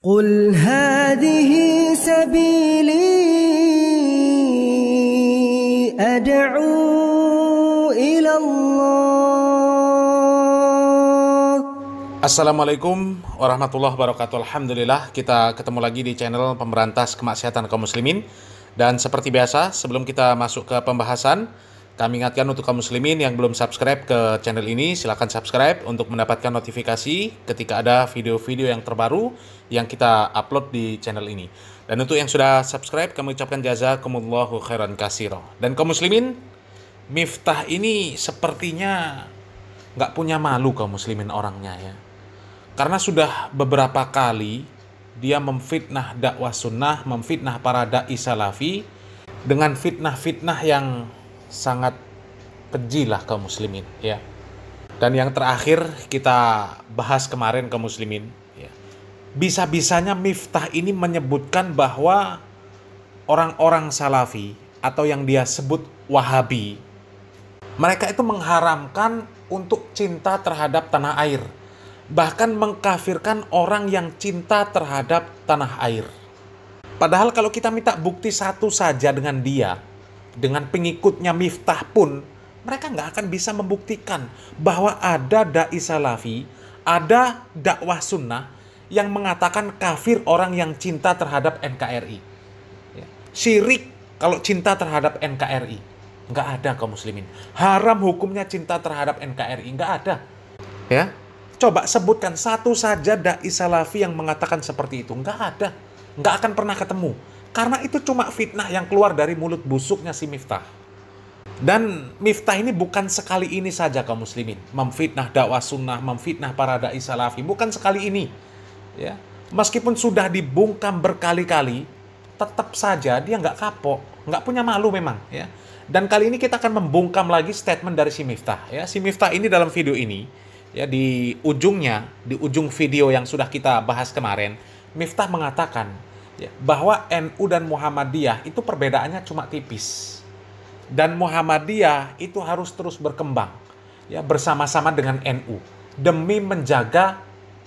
قل هذه سبيلي أدعو إلى الله. Assalamualaikum warahmatullahi wabarakatuh. Alhamdulillah kita ketemu lagi di channel pemberantas kemaksiatan kaum muslimin. Dan seperti biasa, sebelum kita masuk ke pembahasan, kami ingatkan untuk kaum muslimin yang belum subscribe ke channel ini, silakan subscribe untuk mendapatkan notifikasi ketika ada video-video yang terbaru yang kita upload di channel ini. Dan untuk yang sudah subscribe, kami ucapkan jazakumullahu khairan katsira. Dan kaum muslimin, Miftah ini sepertinya nggak punya malu kaum muslimin orangnya ya. Karena sudah beberapa kali dia memfitnah dakwah sunnah, memfitnah para da'i salafi dengan fitnah-fitnah yang sangat keji lah kaum muslimin ya. Dan yang terakhir kita bahas kemarin kaum muslimin ya. Bisa-bisanya Miftah ini menyebutkan bahwa orang-orang salafi atau yang dia sebut Wahabi, mereka itu mengharamkan untuk cinta terhadap tanah air, bahkan mengkafirkan orang yang cinta terhadap tanah air. Padahal kalau kita minta bukti satu saja dengan dia, dengan pengikutnya Miftah pun, mereka nggak akan bisa membuktikan bahwa ada da'i salafi, ada dakwah sunnah yang mengatakan kafir orang yang cinta terhadap NKRI. Syirik kalau cinta terhadap NKRI. Nggak ada kaum muslimin. Haram hukumnya cinta terhadap NKRI. Nggak ada. Ya, coba sebutkan satu saja da'i salafi yang mengatakan seperti itu. Nggak ada. Nggak akan pernah ketemu. Karena itu cuma fitnah yang keluar dari mulut busuknya si Miftah. Dan Miftah ini bukan sekali ini saja kaum muslimin. Memfitnah dakwah sunnah, memfitnah para da'i salafi. Bukan sekali ini. Ya. Meskipun sudah dibungkam berkali-kali, tetap saja dia nggak kapok. Nggak punya malu memang. Ya. Dan kali ini kita akan membungkam lagi statement dari si Miftah. Ya. Si Miftah ini dalam video ini, ya, di ujungnya, di ujung video yang sudah kita bahas kemarin, Miftah mengatakan bahwa NU dan Muhammadiyah itu perbedaannya cuma tipis. Dan Muhammadiyah itu harus terus berkembang ya, bersama-sama dengan NU demi menjaga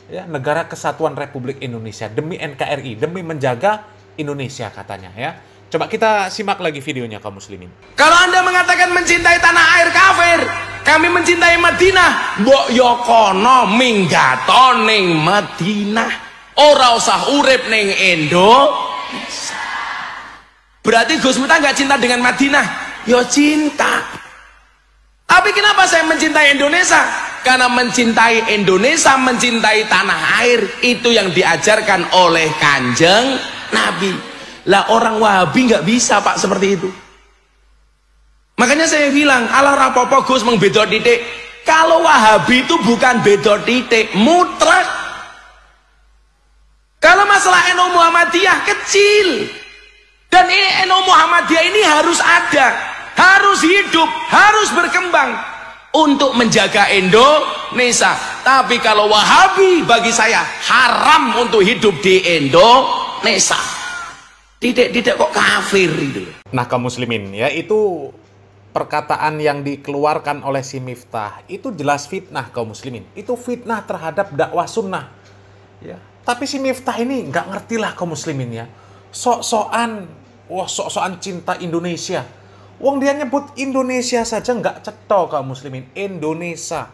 ya, negara kesatuan Republik Indonesia, demi NKRI, demi menjaga Indonesia katanya ya. Coba kita simak lagi videonya kaum muslimin. Kalau Anda mengatakan mencintai tanah air kafir, kami mencintai Madinah, mbok yo kono minggato ning Madinah. Ora usah urip ning Indonesia. Berarti Gus Miftah nggak cinta dengan Madinah? Yo cinta. Tapi kenapa saya mencintai Indonesia? Karena mencintai Indonesia, mencintai tanah air itu yang diajarkan oleh Kanjeng Nabi. Lah orang Wahabi nggak bisa Pak seperti itu. Makanya saya bilang, ala rapopo Gus mengbedot titik. Kalau Wahabi itu bukan bedot titik, mutlak. Kalau masalah NU Muhammadiyah kecil. Dan NU Muhammadiyah ini harus ada, harus hidup, harus berkembang untuk menjaga Indonesia. Tapi kalau Wahabi bagi saya haram untuk hidup di Indonesia. Tidak kok kafir itu. Nah kaum muslimin ya, itu perkataan yang dikeluarkan oleh si Miftah itu jelas fitnah kaum muslimin. Itu fitnah terhadap dakwah sunnah ya. Tapi si Miftah ini nggak ngerti lah kaum muslimin ya. Sok-sokan cinta Indonesia. Wong dia nyebut Indonesia saja nggak cetok kaum muslimin. Indonesia.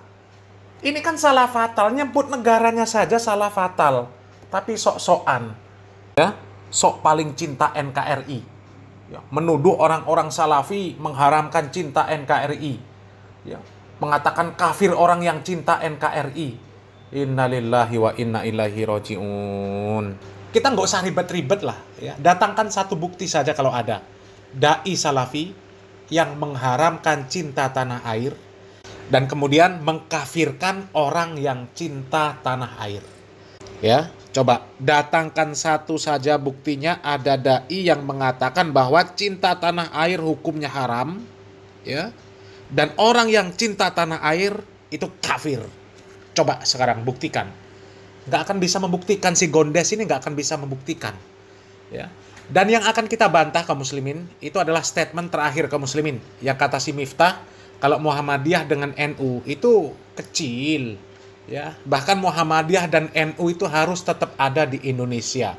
Ini kan salah fatal. Nyebut negaranya saja salah fatal. Tapi sok-sokan. Ya, sok paling cinta NKRI. Ya, menuduh orang-orang salafi mengharamkan cinta NKRI. Ya, mengatakan kafir orang yang cinta NKRI. Innalillahi wa inna ilaihi roji'un. Kita nggak usah ribet-ribet lah ya. Datangkan satu bukti saja kalau ada da'i salafi yang mengharamkan cinta tanah air dan kemudian mengkafirkan orang yang cinta tanah air. Ya, coba datangkan satu saja buktinya ada da'i yang mengatakan bahwa cinta tanah air hukumnya haram ya. Dan orang yang cinta tanah air itu kafir. Coba sekarang buktikan. Nggak akan bisa membuktikan, si Gondes ini nggak akan bisa membuktikan. Ya. Dan yang akan kita bantah kaum muslimin, itu adalah statement terakhir kaum muslimin. Yang kata si Miftah, kalau Muhammadiyah dengan NU itu kecil. Ya, bahkan Muhammadiyah dan NU itu harus tetap ada di Indonesia.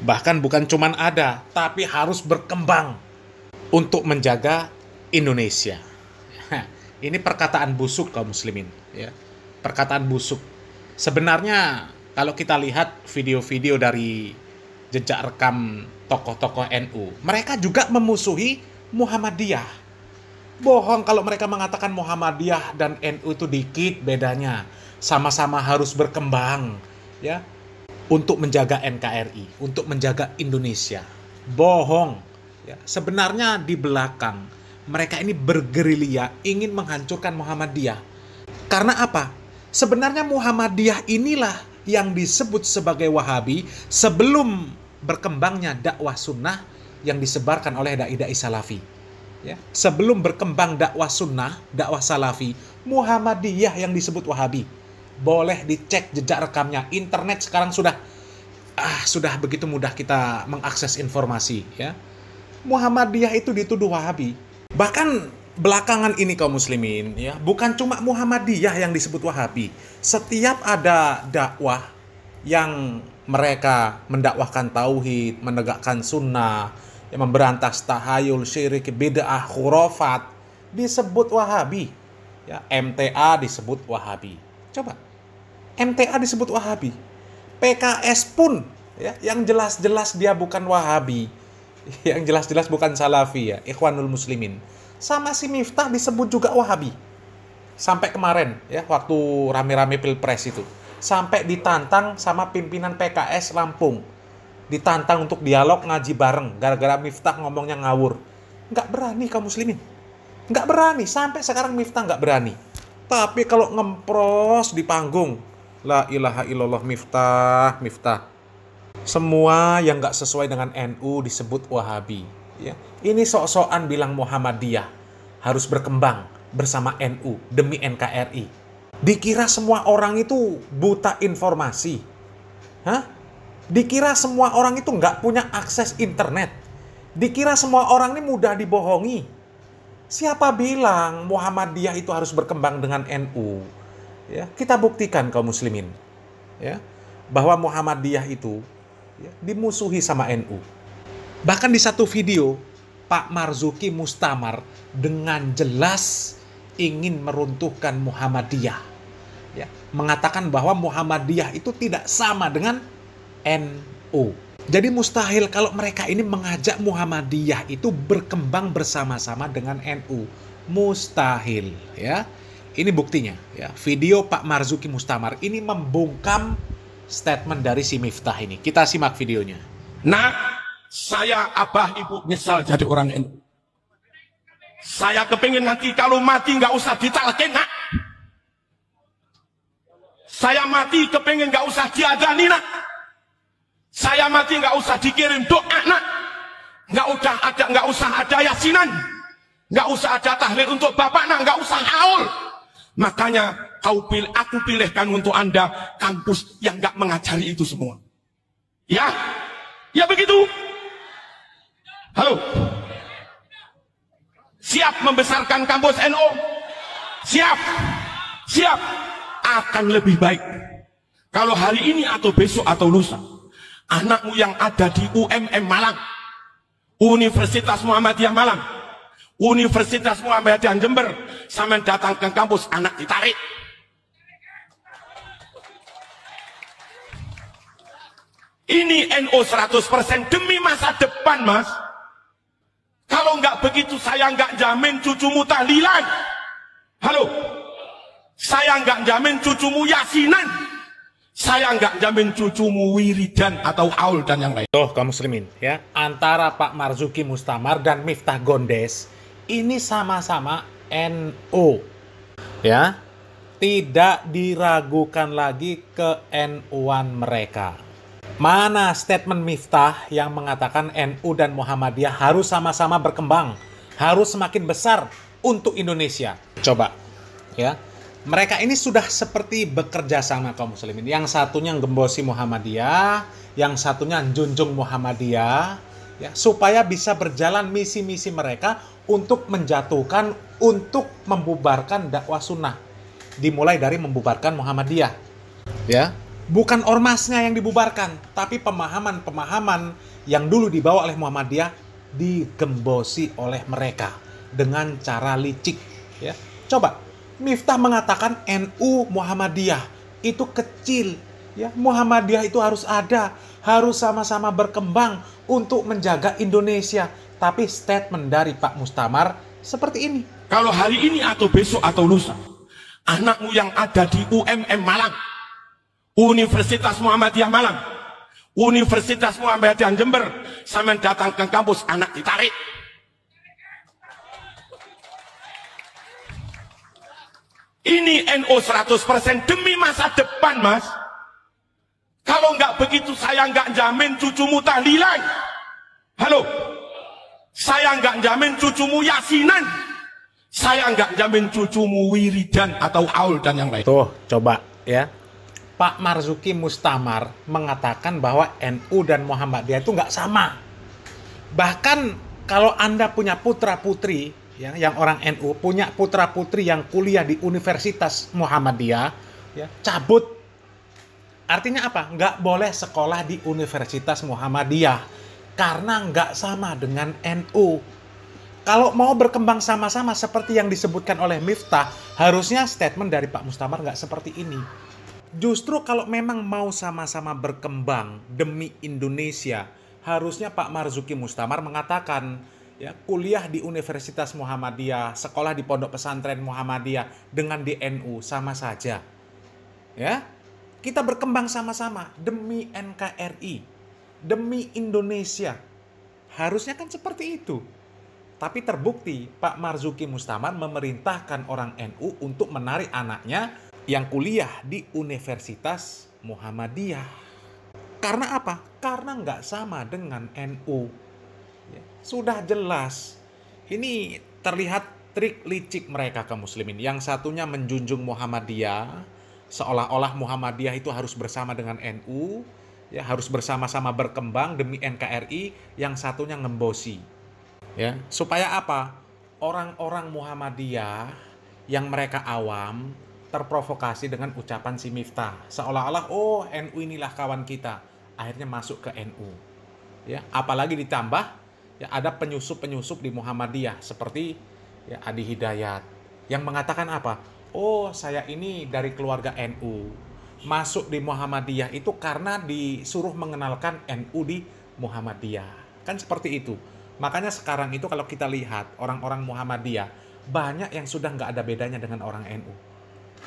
Bahkan bukan cuman ada, tapi harus berkembang untuk menjaga Indonesia. Ini perkataan busuk kaum muslimin, ya. Perkataan busuk. Sebenarnya kalau kita lihat video-video dari jejak rekam tokoh-tokoh NU, mereka juga memusuhi Muhammadiyah. Bohong kalau mereka mengatakan Muhammadiyah dan NU itu dikit bedanya. Sama-sama harus berkembang, ya, untuk menjaga NKRI, untuk menjaga Indonesia. Bohong. Ya, sebenarnya di belakang mereka ini bergerilya ingin menghancurkan Muhammadiyah. Karena apa? Sebenarnya Muhammadiyah inilah yang disebut sebagai Wahabi sebelum berkembangnya dakwah sunnah yang disebarkan oleh dai-dai salafi. Ya, sebelum berkembang dakwah sunnah, dakwah salafi, Muhammadiyah yang disebut Wahabi. Boleh dicek jejak rekamnya. Internet sekarang sudah begitu mudah kita mengakses informasi, ya. Muhammadiyah itu dituduh Wahabi. Bahkan belakangan ini kaum muslimin, ya, bukan cuma Muhammadiyah yang disebut Wahabi. Setiap ada dakwah yang mereka mendakwahkan tauhid, menegakkan sunnah, yang memberantas tahayul, syirik, bid'ah, khurafat, disebut Wahabi. Ya, MTA disebut Wahabi. Coba, MTA disebut Wahabi. PKS pun, ya, yang jelas-jelas dia bukan Wahabi, yang jelas-jelas bukan Salafi, ya, Ikhwanul Muslimin. Sama si Miftah disebut juga Wahabi. Sampai kemarin, ya, waktu rame-rame Pilpres itu, sampai ditantang sama pimpinan PKS Lampung. Ditantang untuk dialog ngaji bareng, gara-gara Miftah ngomongnya ngawur. Nggak berani kaum muslimin. Nggak berani, sampai sekarang Miftah nggak berani. Tapi kalau ngempros di panggung, la ilaha illallah Miftah. Semua yang nggak sesuai dengan NU disebut Wahabi. Ya. Ini sok-sokan bilang Muhammadiyah harus berkembang bersama NU demi NKRI. Dikira semua orang itu buta informasi. Hah? Dikira semua orang itu nggak punya akses internet. Dikira semua orang ini mudah dibohongi. Siapa bilang Muhammadiyah itu harus berkembang dengan NU? Ya, kita buktikan kaum muslimin, ya, bahwa Muhammadiyah itu, ya, dimusuhi sama NU. Bahkan di satu video, Pak Marzuki Mustamar dengan jelas ingin meruntuhkan Muhammadiyah. Ya, mengatakan bahwa Muhammadiyah itu tidak sama dengan NU. Jadi mustahil kalau mereka ini mengajak Muhammadiyah itu berkembang bersama-sama dengan NU. Mustahil, ya. Ini buktinya, ya. Video Pak Marzuki Mustamar ini membungkam statement dari si Miftah ini. Kita simak videonya. Nah, saya abah ibu nyesal jadi orang NU. Saya kepingin nanti kalau mati nggak usah ditalkin, nak. Saya mati kepingin nggak usah diadani, nak. Saya mati nggak usah dikirim doa, nak. Nggak usah ada yasinan, nggak usah ada tahlil untuk bapak, nak. Nggak usah haul. Makanya aku pilihkan untuk Anda kampus yang nggak mengajari itu semua. Ya, ya begitu. Halo, siap membesarkan kampus NU? Siap, siap. Akan lebih baik kalau hari ini atau besok atau lusa anakmu yang ada di UMM Malang, Universitas Muhammadiyah Malang, Universitas Muhammadiyah Jember, sampai datang ke kampus, anak ditarik. Ini NU 100% demi masa depan, mas. Kalau nggak begitu, saya nggak jamin cucumu tahlilan. Halo, saya nggak jamin cucumu yasinan. Saya nggak jamin cucumu wiridan atau haul dan yang lain. Tuh kaum muslimin, ya, antara Pak Marzuki Mustamar dan Miftah Gondes ini sama-sama NU, ya, tidak diragukan lagi ke NU-an mereka. Mana statement Miftah yang mengatakan NU dan Muhammadiyah harus sama-sama berkembang, harus semakin besar untuk Indonesia? Coba, ya. Mereka ini sudah seperti bekerja sama kaum muslimin. Yang satunya gembosi Muhammadiyah, yang satunya junjung Muhammadiyah, ya, supaya bisa berjalan misi-misi mereka untuk menjatuhkan, untuk membubarkan dakwah sunnah. dimulai dari membubarkan Muhammadiyah. Ya, bukan ormasnya yang dibubarkan, tapi pemahaman-pemahaman yang dulu dibawa oleh Muhammadiyah digembosi oleh mereka dengan cara licik. Ya, coba Miftah mengatakan NU Muhammadiyah itu kecil. Ya, Muhammadiyah itu harus ada, harus sama-sama berkembang untuk menjaga Indonesia. Tapi statement dari Pak Mustamar seperti ini. Kalau hari ini atau besok atau lusa, anakmu yang ada di UMM Malang, Universitas Muhammadiyah Malang, Universitas Muhammadiyah Jember, sampai datang ke kampus, anak ditarik. Ini NU 100% demi masa depan, Mas. Kalau nggak begitu, saya nggak jamin cucumu tahlilan. Halo, saya nggak jamin cucumu yasinan. Saya nggak jamin cucumu wiridan atau aul dan yang lain. Tuh, coba ya. Pak Marzuki Mustamar mengatakan bahwa NU dan Muhammadiyah itu nggak sama. Bahkan kalau Anda punya putra-putri, ya, yang orang NU, punya putra-putri yang kuliah di Universitas Muhammadiyah, ya, cabut. Artinya apa? Nggak boleh sekolah di Universitas Muhammadiyah. Karena nggak sama dengan NU. Kalau mau berkembang sama-sama seperti yang disebutkan oleh Miftah, harusnya statement dari Pak Mustamar nggak seperti ini. Justru kalau memang mau sama-sama berkembang demi Indonesia, harusnya Pak Marzuki Mustamar mengatakan, ya, kuliah di Universitas Muhammadiyah, sekolah di Pondok Pesantren Muhammadiyah dengan di NU sama saja. Ya, kita berkembang sama-sama demi NKRI, demi Indonesia. Harusnya kan seperti itu. Tapi terbukti Pak Marzuki Mustamar memerintahkan orang NU untuk menarik anaknya yang kuliah di Universitas Muhammadiyah. Karena apa? Karena nggak sama dengan NU. Ya, sudah jelas. Ini terlihat trik licik mereka kaum muslimin. Yang satunya menjunjung Muhammadiyah, seolah-olah Muhammadiyah itu harus bersama dengan NU, ya, harus bersama-sama berkembang demi NKRI. Yang satunya ngembosi. Ya, supaya apa? Orang-orang Muhammadiyah yang mereka awam terprovokasi dengan ucapan si Miftah, seolah-olah oh NU inilah kawan kita, akhirnya masuk ke NU. Ya, apalagi ditambah ya ada penyusup-penyusup di Muhammadiyah seperti ya Adi Hidayat yang mengatakan apa? Oh, saya ini dari keluarga NU, masuk di Muhammadiyah itu karena disuruh mengenalkan NU di Muhammadiyah. Kan seperti itu. Makanya sekarang itu kalau kita lihat orang-orang Muhammadiyah, banyak yang sudah nggak ada bedanya dengan orang NU.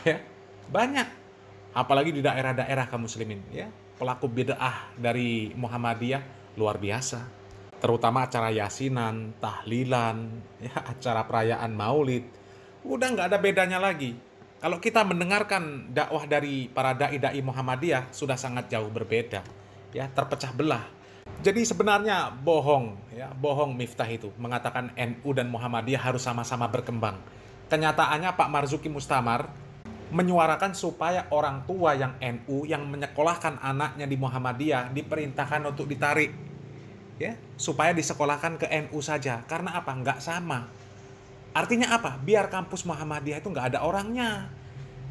Ya, banyak. Apalagi di daerah-daerah kaum muslimin. Ya, pelaku bid'ah dari Muhammadiyah luar biasa. Terutama acara yasinan, tahlilan, ya, acara perayaan maulid. Udah nggak ada bedanya lagi. Kalau kita mendengarkan dakwah dari para da'i-da'i Muhammadiyah, sudah sangat jauh berbeda. Ya, terpecah belah. Jadi sebenarnya bohong, ya, bohong Miftah itu mengatakan NU dan Muhammadiyah harus sama-sama berkembang. Kenyataannya Pak Marzuki Mustamar menyuarakan supaya orang tua yang NU yang menyekolahkan anaknya di Muhammadiyah diperintahkan untuk ditarik, ya, supaya disekolahkan ke NU saja. Karena apa? Nggak sama. Artinya apa? Biar kampus Muhammadiyah itu nggak ada orangnya.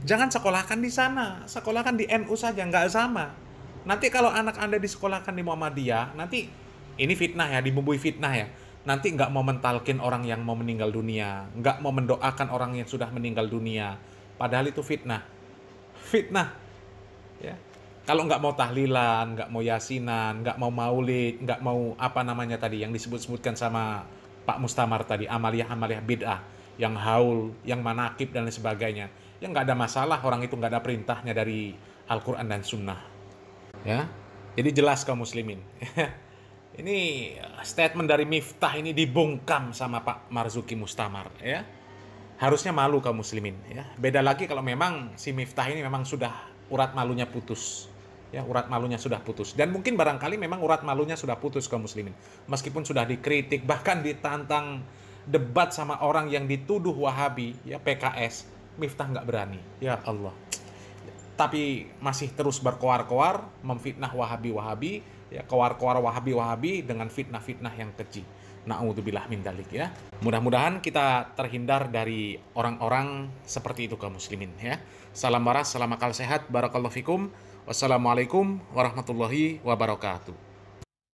Jangan sekolahkan di sana, sekolahkan di NU saja, nggak sama. Nanti kalau anak Anda disekolahkan di Muhammadiyah, nanti ini fitnah ya, dibumbui fitnah ya. Nanti nggak mau mentalkin orang yang mau meninggal dunia, nggak mau mendoakan orang yang sudah meninggal dunia. Padahal itu fitnah. Fitnah. Ya. Kalau nggak mau tahlilan, nggak mau yasinan, nggak mau maulid, nggak mau apa namanya tadi yang disebut-sebutkan sama Pak Mustamar tadi, amaliyah-amaliyah bid'ah, yang haul, yang manakib dan lain sebagainya. Ya nggak ada masalah, orang itu nggak ada perintahnya dari Al-Quran dan Sunnah. Ya, jadi jelas kaum muslimin. Ini statement dari Miftah ini dibungkam sama Pak Marzuki Mustamar, ya. Harusnya malu kaum muslimin, ya. Beda lagi kalau memang si Miftah ini memang sudah urat malunya putus. Ya, urat malunya sudah putus. Dan mungkin barangkali memang urat malunya sudah putus kaum muslimin. Meskipun sudah dikritik, bahkan ditantang debat sama orang yang dituduh Wahabi, ya PKS, Miftah nggak berani. Ya Allah. Tapi masih terus berkoar-koar, memfitnah Wahabi-Wahabi, ya, koar-koar Wahabi-Wahabi dengan fitnah-fitnah yang keji. Na'udzubillah min dzalik ya. Mudah-mudahan kita terhindar dari orang-orang seperti itu kaum muslimin ya. Salam waras, salam akal sehat, barakallahu fikum. Wassalamualaikum warahmatullahi wabarakatuh.